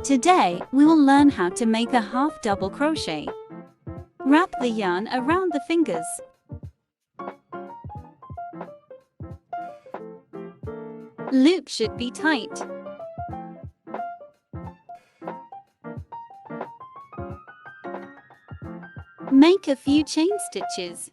Today, we will learn how to make a half double crochet. Wrap the yarn around the fingers. Loop should be tight. Make a few chain stitches.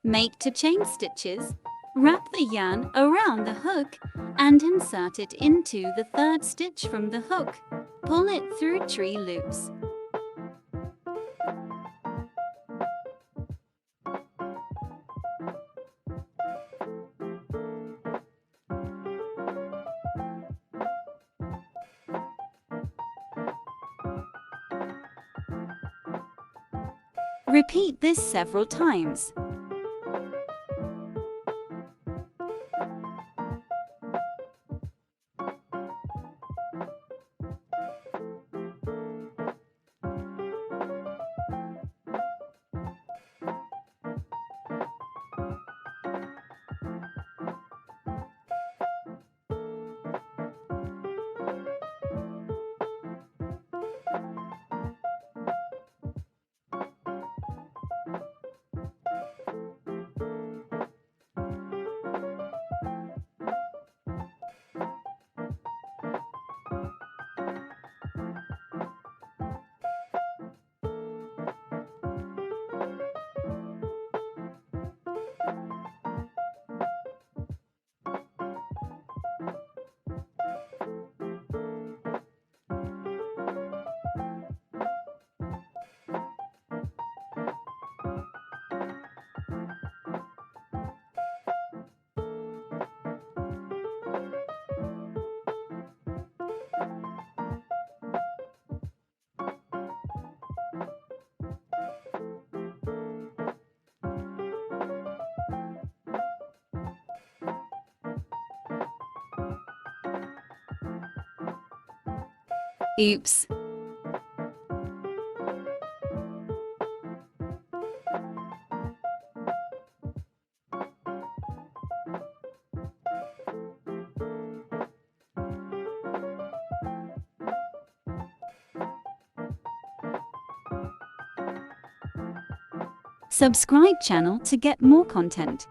Make 2 chain stitches, wrap the yarn around the hook and insert it into the 3rd stitch from the hook. Pull it through 3 loops. Repeat this several times. Oops! Subscribe channel to get more content.